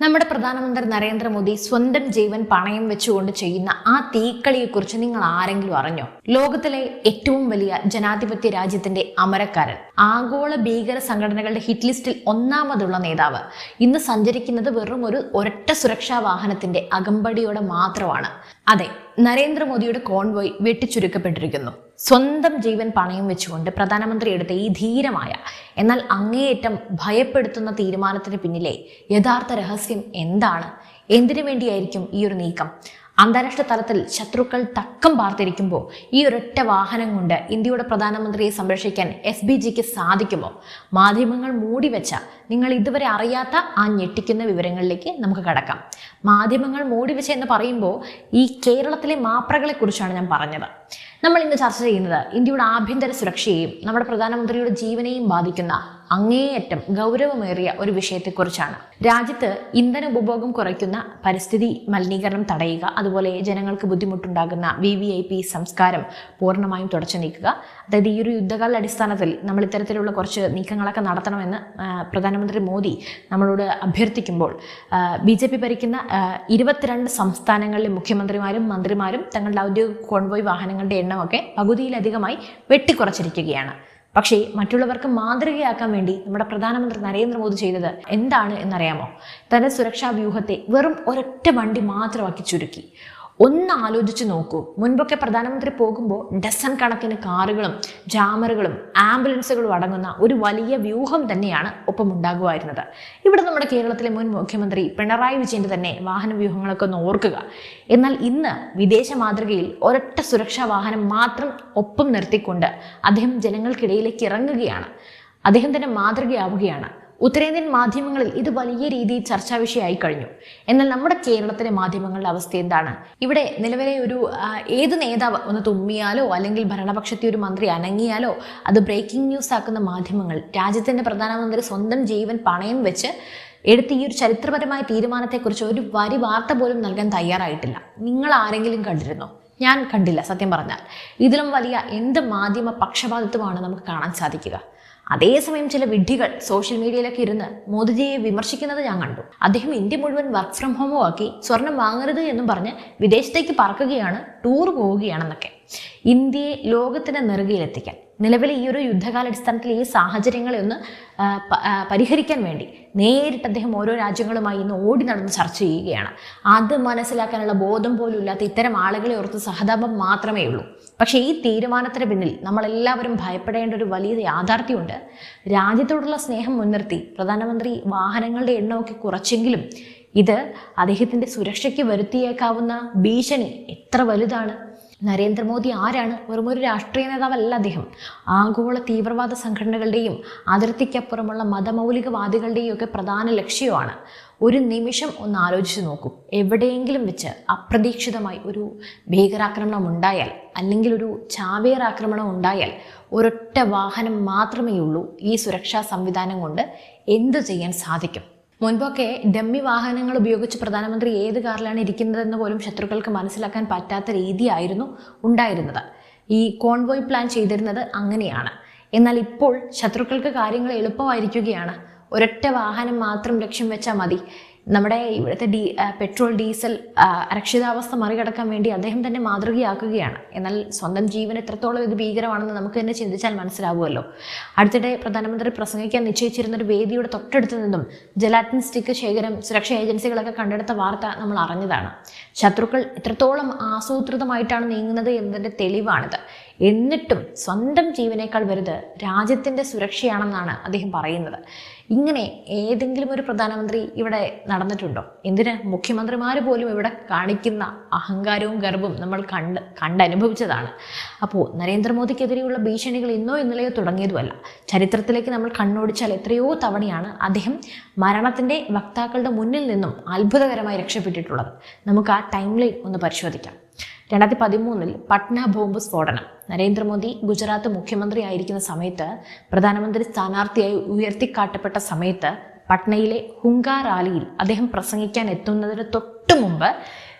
നമ്മുടെ പ്രധാനമന്ത്രി നരേന്ദ്രമോദി സ്വന്തം ജീവൻ പണയം വെച്ചുകൊണ്ട് ചെയ്യുന്ന ആ തീക്കളിയെക്കുറിച്ച് നിങ്ങൾ ആരെങ്കിലും അറിഞ്ഞോ? ലോകത്തിലെ ഏറ്റവും വലിയ ജനാധിപത്യ രാജ്യത്തിന്റെ അമരക്കാരൻ, ആഗോള ഭീകര സംഘടനകളുടെ ഹിറ്റ് ലിസ്റ്റിൽ ഒന്നാമതുള്ള നേതാവ് ഇന്ന് സഞ്ചരിക്കുന്നത് വെറും ഒരൊറ്റ സുരക്ഷാ വാഹനത്തിന്റെ അകമ്പടിയോടെ മാത്രമാണ്. അതെ, നരേന്ദ്രമോദിയുടെ കോൺവോയ് വെട്ടിച്ചുരുക്കപ്പെട്ടിരിക്കുന്നു. സ്വന്തം ജീവൻ പണയം വെച്ചുകൊണ്ട് പ്രധാനമന്ത്രി എടുത്ത ഈ ധീരമായ എന്നാൽ അങ്ങേയറ്റം ഭയപ്പെടുത്തുന്ന തീരുമാനത്തിന് പിന്നിലെ യഥാർത്ഥ രഹസ്യം എന്താണ്? എന്തിനു വേണ്ടിയായിരിക്കും ഈ ഒരു നീക്കം? അന്താരാഷ്ട്ര തലത്തിൽ ശത്രുക്കൾ തക്കം പാർത്തിരിക്കുമ്പോൾ ഈ ഒരൊറ്റ വാഹനം കൊണ്ട് ഇന്ത്യയുടെ പ്രധാനമന്ത്രിയെ സംരക്ഷിക്കാൻ SBGക്ക് സാധിക്കുമോ? മാധ്യമങ്ങൾ മൂടിവെച്ച നിങ്ങൾ ഇതുവരെ അറിയാത്ത ആ ഞെട്ടിക്കുന്ന വിവരങ്ങളിലേക്ക് നമുക്ക് കടക്കാം. മാധ്യമങ്ങൾ മൂടിവെച്ച എന്ന് പറയുമ്പോൾ ഈ കേരളത്തിലെ മാപ്രകളെ കുറിച്ചാണ് ഞാൻ പറഞ്ഞത്. നമ്മൾ ഇന്ന് ചർച്ച ചെയ്യുന്നത് ഇന്ത്യയുടെ ആഭ്യന്തര സുരക്ഷയെയും നമ്മുടെ പ്രധാനമന്ത്രിയുടെ ജീവനെയും ബാധിക്കുന്ന അങ്ങേയറ്റം ഗൗരവമേറിയ ഒരു വിഷയത്തെക്കുറിച്ചാണ്. രാജ്യത്ത് ഇന്ധന ഉപഭോഗം കുറയ്ക്കുന്ന പരിസ്ഥിതി മലിനീകരണം തടയുക, അതുപോലെ ജനങ്ങൾക്ക് ബുദ്ധിമുട്ടുണ്ടാകുന്ന VVIP സംസ്കാരം പൂർണ്ണമായും തുടച്ചു നീക്കുക. അതായത് ഈ ഒരു യുദ്ധകാല അടിസ്ഥാനത്തിൽ നമ്മൾ ഇത്തരത്തിലുള്ള കുറച്ച് നീക്കങ്ങളൊക്കെ നടത്തണമെന്ന് പ്രധാനമന്ത്രി മോദി നമ്മളോട് അഭ്യർത്ഥിക്കുമ്പോൾ BJP ഭരിക്കുന്ന 22 സംസ്ഥാനങ്ങളിലെ മുഖ്യമന്ത്രിമാരും മന്ത്രിമാരും തങ്ങളുടെ ഔദ്യോഗിക കോൺവോയ് വാഹനങ്ങളുടെ എണ്ണമൊക്കെ പകുതിയിലധികമായി വെട്ടിക്കുറച്ചിരിക്കുകയാണ്. പക്ഷേ മറ്റുള്ളവർക്ക് മാതൃകയാക്കാൻ വേണ്ടി നമ്മുടെ പ്രധാനമന്ത്രി നരേന്ദ്രമോദി ചെയ്തത് എന്താണ് എന്നറിയാമോ? തന്റെ സുരക്ഷാ വ്യൂഹത്തെ വെറും ഒരൊറ്റ വണ്ടി മാത്രമാക്കി ചുരുക്കി. ഒന്ന് ആലോചിച്ച് നോക്കൂ. മുൻപൊക്കെ പ്രധാനമന്ത്രി പോകുമ്പോൾ ഡസൻ കണക്കിന് കാറുകളും ജാമറുകളും ആംബുലൻസുകളും അടങ്ങുന്ന ഒരു വലിയ വ്യൂഹം തന്നെയാണ് ഒപ്പം ഉണ്ടാകുമായിരുന്നത്. ഇവിടെ നമ്മുടെ കേരളത്തിലെ മുൻ മുഖ്യമന്ത്രി പിണറായി വിജയന്റെ തന്നെ വാഹന വ്യൂഹങ്ങളൊക്കെ ഒന്ന് ഓർക്കുക. എന്നാൽ ഇന്ന് വിദേശ മാതൃകയിൽ ഒരൊറ്റ സുരക്ഷാ വാഹനം മാത്രം ഒപ്പം നിർത്തിക്കൊണ്ട് അദ്ദേഹം ജനങ്ങൾക്കിടയിലേക്ക് ഇറങ്ങുകയാണ്. അദ്ദേഹം തന്നെ മാതൃകയാവുകയാണ്. ഉത്തരേന്ത്യൻ മാധ്യമങ്ങളിൽ ഇത് വലിയ രീതിയിൽ ചർച്ചാ വിഷയമായി കഴിഞ്ഞു. എന്നാൽ നമ്മുടെ കേരളത്തിലെ മാധ്യമങ്ങളുടെ അവസ്ഥ എന്താണ്? ഇവിടെ നിലവിലെ ഏത് നേതാവ് ഒന്ന് തുമ്മിയാലോ അല്ലെങ്കിൽ ഭരണപക്ഷത്തെ ഒരു മന്ത്രി അനങ്ങിയാലോ അത് ബ്രേക്കിംഗ് ന്യൂസ് ആക്കുന്ന മാധ്യമങ്ങൾ രാജ്യത്തിന്റെ പ്രധാനമന്ത്രി സ്വന്തം ജീവൻ പണയം വെച്ച് എടുത്ത ഈ ഒരു ചരിത്രപരമായ തീരുമാനത്തെക്കുറിച്ച് ഒരു വരി വാർത്ത പോലും നൽകാൻ തയ്യാറായിട്ടില്ല. നിങ്ങൾ ആരെങ്കിലും കണ്ടിരുന്നോ? ഞാൻ കണ്ടില്ല. സത്യം പറഞ്ഞാൽ ഇതിലും വലിയ എന്ത് മാധ്യമ പക്ഷപാതിത്വമാണ് നമുക്ക് കാണാൻ സാധിക്കുക? അതേസമയം ചില വിഡ്ഢികൾ സോഷ്യൽ മീഡിയയിലൊക്കെ ഇരുന്ന് മോദിജിയെ വിമർശിക്കുന്നത് ഞാൻ കണ്ടു. അദ്ദേഹം ഇന്ത്യ മുഴുവൻ വർക്ക് ഫ്രം ഹോമോ ആക്കി സ്വർണം വാങ്ങരുത് എന്നും പറഞ്ഞ് വിദേശത്തേക്ക് പറക്കുകയാണ്, ടൂർ പോവുകയാണെന്നൊക്കെ. ഇന്ത്യയെ ലോകത്തിന്റെ നെറുകയിലെത്തിക്കാൻ നിലവിലെ ഈ ഒരു യുദ്ധകാലാടിസ്ഥാനത്തിൽ ഈ സാഹചര്യങ്ങളെ ഒന്ന് പരിഹരിക്കാൻ വേണ്ടി നേരിട്ട് അദ്ദേഹം ഓരോ രാജ്യങ്ങളുമായി ഇന്ന് ഓടി നടന്ന് ചർച്ച ചെയ്യുകയാണ്. അത് മനസ്സിലാക്കാനുള്ള ബോധം പോലും ഇല്ലാത്ത ഇത്തരം ആളുകളെ ഓർത്ത് സഹതാപം മാത്രമേ ഉള്ളൂ. പക്ഷേ ഈ തീരുമാനത്തിന് പിന്നിൽ നമ്മളെല്ലാവരും ഭയപ്പെടേണ്ട ഒരു വലിയ യാഥാർത്ഥ്യമുണ്ട്. രാജ്യത്തോടുള്ള സ്നേഹം മുൻനിർത്തി പ്രധാനമന്ത്രി വാഹനങ്ങളുടെ എണ്ണമൊക്കെ കുറച്ചെങ്കിലും ഇത് അദ്ദേഹത്തിൻ്റെ സുരക്ഷയ്ക്ക് വരുത്തിയേക്കാവുന്ന ഭീഷണി എത്ര വലുതാണ്? നരേന്ദ്രമോദി ആരാണ്? വെറുമൊരു രാഷ്ട്രീയ നേതാവല്ല അദ്ദേഹം. ആഗോള തീവ്രവാദ സംഘടനകളുടെയും അതിർത്തിക്കപ്പുറമുള്ള മതമൗലികവാദികളുടെയും ഒക്കെ പ്രധാന ലക്ഷ്യമാണ്. ഒരു നിമിഷം ഒന്ന് ആലോചിച്ച് നോക്കൂ. എവിടെയെങ്കിലും വെച്ച് അപ്രതീക്ഷിതമായി ഒരു ഭീകരാക്രമണം ഉണ്ടായാൽ അല്ലെങ്കിൽ ഒരു ചാവേർ ആക്രമണം ഉണ്ടായാൽ ഒരൊറ്റ വാഹനം മാത്രമേ ഉള്ളൂ. ഈ സുരക്ഷാ സംവിധാനം കൊണ്ട് എന്ത് ചെയ്യാൻ സാധിക്കും? മുൻപൊക്കെ ഡമ്മി വാഹനങ്ങൾ ഉപയോഗിച്ച് പ്രധാനമന്ത്രി ഏത് കാറിലാണ് ഇരിക്കുന്നതെന്ന് പോലും ശത്രുക്കൾക്ക് മനസ്സിലാക്കാൻ പറ്റാത്ത രീതിയായിരുന്നു ഉണ്ടായിരുന്നത്. ഈ കോൺവോയ് പ്ലാൻ ചെയ്തിരുന്നത് അങ്ങനെയാണ്. എന്നാൽ ഇപ്പോൾ ശത്രുക്കൾക്ക് കാര്യങ്ങൾ എളുപ്പമായിരിക്കുകയാണ്. ഒരൊറ്റ വാഹനം മാത്രം ലക്ഷ്യം വെച്ചാൽ മതി. നമ്മുടെ ഇവിടുത്തെ പെട്രോൾ ഡീസൽ അരക്ഷിതാവസ്ഥ മറികടക്കാൻ വേണ്ടി അദ്ദേഹം തന്നെ മാതൃകയാക്കുകയാണ്. എന്നാൽ സ്വന്തം ജീവൻ എത്രത്തോളം ഇത് ഭീകരമാണെന്ന് നമുക്ക് തന്നെ ചിന്തിച്ചാൽ മനസ്സിലാവുമല്ലോ. അടുത്തിടെ പ്രധാനമന്ത്രി പ്രസംഗിക്കാൻ നിശ്ചയിച്ചിരുന്ന ഒരു വേദിയുടെ തൊട്ടടുത്ത് നിന്നും ജലാറ്റിൻ സ്റ്റിക്ക് ശേഖരം സുരക്ഷാ ഏജൻസികളൊക്കെ കണ്ടെടുത്ത വാർത്ത നമ്മൾ അറിഞ്ഞതാണ്. ശത്രുക്കൾ എത്രത്തോളം ആസൂത്രിതമായിട്ടാണ് നീങ്ങുന്നത് എന്നതിൻ്റെ തെളിവാണിത്. എന്നിട്ടും സ്വന്തം ജീവനേക്കാൾ വലുത് രാജ്യത്തിൻ്റെ സുരക്ഷയാണെന്നാണ് അദ്ദേഹം പറയുന്നത്. ഇങ്ങനെ ഏതെങ്കിലും ഒരു പ്രധാനമന്ത്രി ഇവിടെ നടന്നിട്ടുണ്ടോ? എന്തിന് മുഖ്യമന്ത്രിമാർ പോലും ഇവിടെ കാണിക്കുന്ന അഹങ്കാരവും ഗർവവും നമ്മൾ കണ്ടനുഭവിച്ചതാണ്. അപ്പോൾ നരേന്ദ്രമോദിക്കെതിരെയുള്ള ഭീഷണികൾ ഇന്നോ ഇന്നലെയോ തുടങ്ങിയതുമല്ല. ചരിത്രത്തിലേക്ക് നമ്മൾ കണ്ണോടിച്ചാൽ എത്രയോ തവണയാണ് അദ്ദേഹം മരണത്തിൻ്റെ വക്താക്കളുടെ മുന്നിൽ നിന്നും അത്ഭുതകരമായി രക്ഷപ്പെട്ടിട്ടുള്ളത്. നമുക്ക് ആ ടൈം ലൈൻ ഒന്ന് പരിശോധിക്കാം. 2013 പട്ന ബോംബ് സ്ഫോടനം. നരേന്ദ്രമോദി ഗുജറാത്ത് മുഖ്യമന്ത്രി ആയിരിക്കുന്ന സമയത്ത്, പ്രധാനമന്ത്രി സ്ഥാനാർത്ഥിയായി ഉയർത്തിക്കാട്ടപ്പെട്ട സമയത്ത് പട്നയിലെ ഹുങ്കാ റാലിയിൽ അദ്ദേഹം പ്രസംഗിക്കാൻ എത്തുന്നതിന് തൊട്ടു മുമ്പ്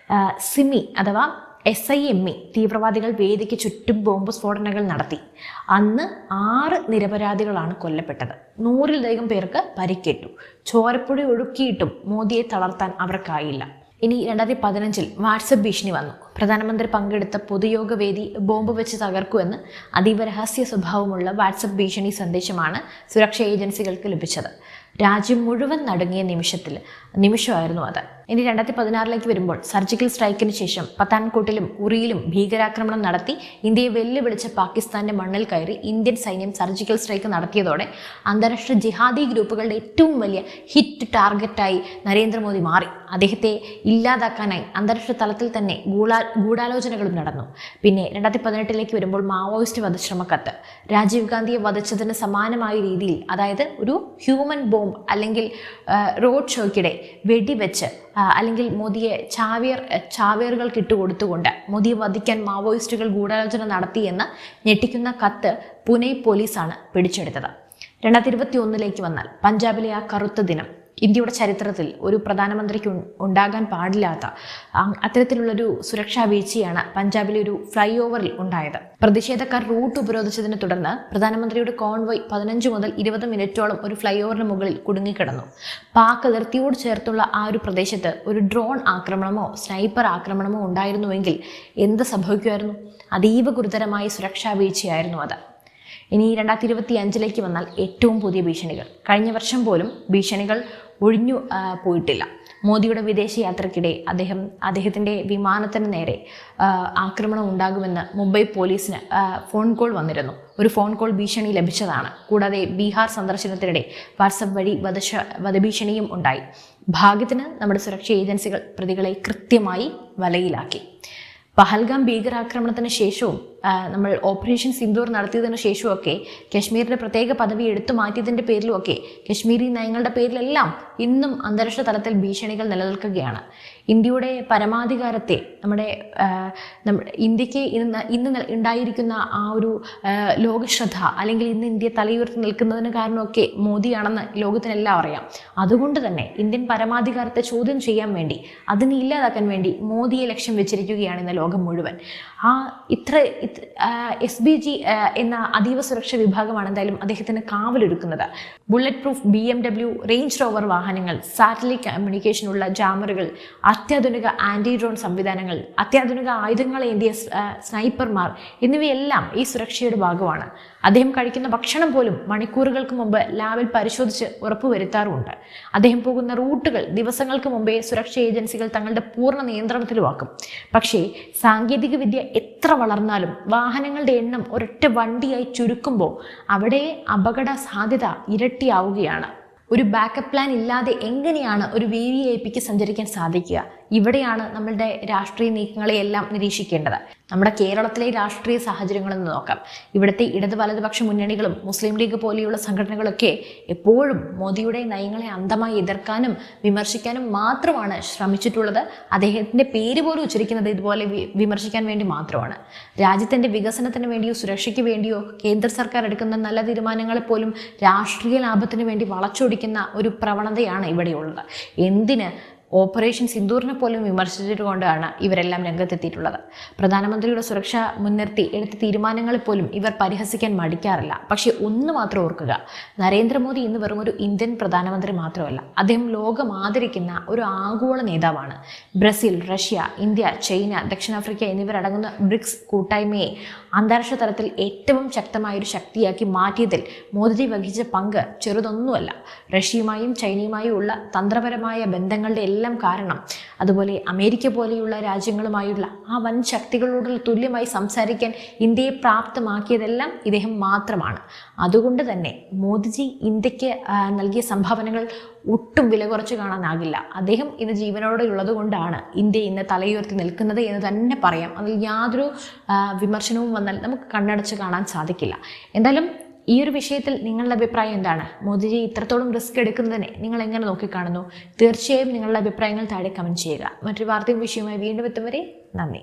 സിമി അഥവാ SIME തീവ്രവാദികൾ വേദിക്ക് ചുറ്റും ബോംബ് സ്ഫോടനങ്ങൾ നടത്തി. അന്ന് 6 നിരപരാധികളാണ് കൊല്ലപ്പെട്ടത്. 100-ൽ-അധികം പേർക്ക് പരിക്കേറ്റു. ചോരപ്പുഴ ഒഴുക്കിയിട്ടും മോദിയെ തളർത്താൻ അവർക്കായില്ല. ഇനി 2015-ൽ വാട്സപ്പ് ഭീഷണി വന്നു. പ്രധാനമന്ത്രി പങ്കെടുത്ത പൊതുയോഗ വേദി ബോംബ് വെച്ച് തകർക്കുമെന്ന് അതീവ രഹസ്യ സ്വഭാവമുള്ള വാട്സപ്പ് ഭീഷണി സന്ദേശമാണ് സുരക്ഷാ ഏജൻസികൾക്ക് ലഭിച്ചത്. രാജ്യം മുഴുവൻ നടുങ്ങിയ നിമിഷമായിരുന്നു അത്. ഇനി 2016-ലേക്ക് വരുമ്പോൾ സർജിക്കൽ സ്ട്രൈക്കിന് ശേഷം പത്താൻകോട്ടിലും ഉറിയിലും ഭീകരാക്രമണം നടത്തി ഇന്ത്യയെ വെല്ലുവിളിച്ച പാകിസ്ഥാന്റെ മണ്ണിൽ കയറി ഇന്ത്യൻ സൈന്യം സർജിക്കൽ സ്ട്രൈക്ക് നടത്തിയതോടെ അന്താരാഷ്ട്ര ജിഹാദി ഗ്രൂപ്പുകളുടെ ഏറ്റവും വലിയ ഹിറ്റ് ടാർഗറ്റായി നരേന്ദ്രമോദി മാറി. അദ്ദേഹത്തെ ഇല്ലാതാക്കാനായി അന്താരാഷ്ട്ര തലത്തിൽ തന്നെ ഗൂഢാലോചനകളും നടന്നു. പിന്നെ 2018-ലേക്ക് വരുമ്പോൾ മാവോയിസ്റ്റ് വധശ്രമക്കത്ത് രാജീവ് ഗാന്ധിയെ വധിച്ചതിന് സമാനമായ രീതിയിൽ, അതായത് ഒരു ഹ്യൂമൻ ബോംബ് അല്ലെങ്കിൽ റോഡ് ഷോയ്ക്കിടെ വെടിവെച്ച് അല്ലെങ്കിൽ മോദിയെ ചാവേറുകൾക്ക് ഇട്ടുകൊടുത്തുകൊണ്ട് മോദിയെ വധിക്കാൻ മാവോയിസ്റ്റുകൾ ഗൂഢാലോചന നടത്തിയെന്ന് ഞെട്ടിക്കുന്ന കത്ത് പുനെ പോലീസാണ് പിടിച്ചെടുത്തത്. 2021-ലേക്ക് വന്നാൽ പഞ്ചാബിലെ ആ കറുത്ത ദിനം ഇന്ത്യയുടെ ചരിത്രത്തിൽ ഒരു പ്രധാനമന്ത്രിക്ക് ഉണ്ടാകാൻ പാടില്ലാത്ത അത്തരത്തിലുള്ളൊരു സുരക്ഷാ വീഴ്ചയാണ് പഞ്ചാബിലെ ഒരു ഫ്ലൈ ഓവറിൽ ഉണ്ടായത്. പ്രതിഷേധക്കാർ റൂട്ട് ഉപരോധിച്ചതിനെ തുടർന്ന് പ്രധാനമന്ത്രിയുടെ കോൺവോയ് 15 മുതൽ 20 മിനിറ്റോളം ഒരു ഫ്ലൈ ഓവറിന് മുകളിൽ കുടുങ്ങിക്കിടന്നു. പാക് അതിർത്തിയോട് ചേർത്തുള്ള ആ ഒരു പ്രദേശത്ത് ഒരു ഡ്രോൺ ആക്രമണമോ സ്നൈപ്പർ ആക്രമണമോ ഉണ്ടായിരുന്നുവെങ്കിൽ എന്ത് സംഭവിക്കുമായിരുന്നു? അതീവ ഗുരുതരമായ സുരക്ഷാ വീഴ്ചയായിരുന്നു അത്. ഇനി 2025-ലേക്ക് വന്നാൽ ഏറ്റവും പുതിയ ഭീഷണികൾ. കഴിഞ്ഞ വർഷം പോലും ഭീഷണികൾ ഒഴിഞ്ഞു പോയിട്ടില്ല. മോദിയുടെ വിദേശ യാത്രക്കിടെ അദ്ദേഹത്തിൻ്റെ വിമാനത്തിന് നേരെ ആക്രമണം ഉണ്ടാകുമെന്ന് മുംബൈ പോലീസിന് ഫോൺ കോൾ വന്നിരുന്നു. ഒരു ഫോൺ കോൾ ഭീഷണി ലഭിച്ചതാണ്. കൂടാതെ ബീഹാർ സന്ദർശനത്തിനിടെ വാട്സപ്പ് വഴി വധഭീഷണിയും ഉണ്ടായി. ഭാഗ്യത്തിന് നമ്മുടെ സുരക്ഷാ ഏജൻസികൾ പ്രതികളെ കൃത്യമായി വലയിലാക്കി. പഹൽഗാം ഭീകരാക്രമണത്തിന് ശേഷവും നമ്മൾ ഓപ്പറേഷൻ സിന്ദൂർ നടത്തിയതിനു ശേഷമൊക്കെ കശ്മീരിൻ്റെ പ്രത്യേക പദവി എടുത്തു മാറ്റിയതിൻ്റെ പേരിലുമൊക്കെ കശ്മീരി നയങ്ങളുടെ പേരിലെല്ലാം ഇന്നും അന്താരാഷ്ട്ര തലത്തിൽ ഭീഷണികൾ നിലനിൽക്കുകയാണ്. ഇന്ത്യയുടെ പരമാധികാരത്തെ നമ്മുടെ ഇന്ത്യക്ക് ഇന്ന് ഉണ്ടായിരിക്കുന്ന ആ ഒരു ലോകശ്രദ്ധ അല്ലെങ്കിൽ ഇന്ന് ഇന്ത്യ തലയുയർത്തി നിൽക്കുന്നതിന് കാരണമൊക്കെ മോദിയാണെന്ന് ലോകത്തിനെല്ലാം അറിയാം. അതുകൊണ്ട് തന്നെ ഇന്ത്യൻ പരമാധികാരത്തെ ചോദ്യം ചെയ്യാൻ വേണ്ടി, അതിനെ ഇല്ലാതാക്കാൻ വേണ്ടി മോദിയെ ലക്ഷ്യം വെച്ചിരിക്കുകയാണ് ഇന്ന് ലോകം മുഴുവൻ. SBG എന്ന അതീവ സുരക്ഷാ വിഭാഗമാണ് എന്തായാലും അദ്ദേഹത്തിന് കാവലൊരുക്കുന്നത്. Bullet proof BMW range rover വാഹനങ്ങൾ, സാറ്റലൈറ്റ് കമ്മ്യൂണിക്കേഷനുള്ള ജാമറുകൾ, അത്യാധുനിക ആന്റി ഡ്രോൺ സംവിധാനങ്ങൾ, അത്യാധുനിക ആയുധങ്ങൾ ഏന്തിയ സ്നൈപ്പർമാർ എന്നിവയെല്ലാം ഈ സുരക്ഷയുടെ ഭാഗമാണ്. അദ്ദേഹം കഴിക്കുന്ന ഭക്ഷണം പോലും മണിക്കൂറുകൾക്ക് മുമ്പ് ലാബിൽ പരിശോധിച്ച് ഉറപ്പുവരുത്താറുമുണ്ട്. അദ്ദേഹം പോകുന്ന റൂട്ടുകൾ ദിവസങ്ങൾക്ക് മുമ്പേ സുരക്ഷാ ഏജൻസികൾ തങ്ങളുടെ പൂർണ്ണ നിയന്ത്രണത്തിലുമാക്കും. പക്ഷേ സാങ്കേതിക വിദ്യ എത്ര വളർന്നാലും വാഹനങ്ങളുടെ എണ്ണം ഒരൊറ്റ വണ്ടിയായി ചുരുക്കുമ്പോൾ അവിടെ അപകട സാധ്യത ഇരട്ടിയാവുകയാണ്. ഒരു ബാക്കപ്പ് പ്ലാൻ ഇല്ലാതെ എങ്ങനെയാണ് ഒരു VVIPക്ക് സഞ്ചരിക്കാൻ സാധിക്കുക? ഇവിടെയാണ് നമ്മളുടെ രാഷ്ട്രീയ നീക്കങ്ങളെയെല്ലാം നിരീക്ഷിക്കേണ്ടത്. നമ്മുടെ കേരളത്തിലെ രാഷ്ട്രീയ സാഹചര്യങ്ങളെന്ന് നോക്കാം. ഇവിടുത്തെ ഇടത് വലതുപക്ഷ മുന്നണികളും മുസ്ലിം ലീഗ് പോലെയുള്ള സംഘടനകളൊക്കെ എപ്പോഴും മോദിയുടെ നയങ്ങളെ അന്ധമായി എതിർക്കാനും വിമർശിക്കാനും മാത്രമാണ് ശ്രമിച്ചിട്ടുള്ളത്. അദ്ദേഹത്തിൻ്റെ പേര് പോലും ഉച്ചരിക്കുന്നത് ഇതുപോലെ വിമർശിക്കാൻ വേണ്ടി മാത്രമാണ്. രാജ്യത്തിൻ്റെ വികസനത്തിന് വേണ്ടിയോ സുരക്ഷയ്ക്ക് വേണ്ടിയോ കേന്ദ്ര സർക്കാർ എടുക്കുന്ന നല്ല തീരുമാനങ്ങളെപ്പോലും രാഷ്ട്രീയ ലാഭത്തിന് വേണ്ടി വളച്ചൊടിക്കുന്ന ഒരു പ്രവണതയാണ് ഇവിടെയുള്ളത്. എന്തിന് ഓപ്പറേഷൻ സിന്ദൂറിനെ പോലും വിമർശിച്ചുകൊണ്ടാണ് ഇവരെല്ലാം രംഗത്തെത്തിയിട്ടുള്ളത്. പ്രധാനമന്ത്രിയുടെ സുരക്ഷ മുൻനിർത്തി എടുത്ത തീരുമാനങ്ങളെ പോലും ഇവർ പരിഹസിക്കാൻ മടിക്കാറില്ല. പക്ഷേ ഒന്ന് മാത്രം ഓർക്കുക, നരേന്ദ്രമോദി ഇന്ന് വെറും ഒരു ഇന്ത്യൻ പ്രധാനമന്ത്രി മാത്രമല്ല, അദ്ദേഹം ലോകം ആദരിക്കുന്ന ഒരു ആഗോള നേതാവാണ്. ബ്രസീൽ, റഷ്യ, ഇന്ത്യ, ചൈന, ദക്ഷിണാഫ്രിക്ക എന്നിവരടങ്ങുന്ന ബ്രിക്സ് കൂട്ടായ്മയെ അന്താരാഷ്ട്ര തലത്തിൽ ഏറ്റവും ശക്തമായൊരു ശക്തിയാക്കി മാറ്റിയതിൽ മോദി വഹിച്ച പങ്ക് ചെറുതൊന്നുമല്ല. റഷ്യയുമായും ചൈനയുമായും ഉള്ള തന്ത്രപരമായ ബന്ധങ്ങളുടെ എല്ലാം കാരണം, അതുപോലെ അമേരിക്ക പോലെയുള്ള രാജ്യങ്ങളുമായുള്ള ആ വൻ ശക്തികളോടുള്ള തുല്യമായി സംസാരിക്കാൻ ഇന്ത്യയെ പ്രാപ്തമാക്കിയതെല്ലാം ഇദ്ദേഹം മാത്രമാണ്. അതുകൊണ്ട് തന്നെ മോദിജി ഇന്ത്യക്ക് നൽകിയ സംഭാവനകൾ ഒട്ടും വില കുറച്ച് കാണാനാകില്ല. അദ്ദേഹം ഇന്ന് ജീവനോടെ ഉള്ളത് കൊണ്ടാണ് ഇന്ത്യ ഇന്ന് തലയുയർത്തി നിൽക്കുന്നത് എന്ന് തന്നെ പറയാം. അതിൽ യാതൊരു വിമർശനവും വന്നാൽ നമുക്ക് കണ്ണടച്ച് കാണാൻ സാധിക്കില്ല. എന്തായാലും ഈ ഒരു വിഷയത്തിൽ നിങ്ങളുടെ അഭിപ്രായം എന്താണ്? മോദിജി ഇത്രത്തോളം റിസ്ക് എടുക്കുന്നതിനെ നിങ്ങൾ എങ്ങനെ നോക്കിക്കാണുന്നു? തീർച്ചയായും നിങ്ങളുടെ അഭിപ്രായങ്ങൾ താഴെ കമൻറ്റ് ചെയ്യുക. മറ്റൊരു വാർത്തയും വിഷയവുമായി വീണ്ടും എത്തും വരെ നന്ദി.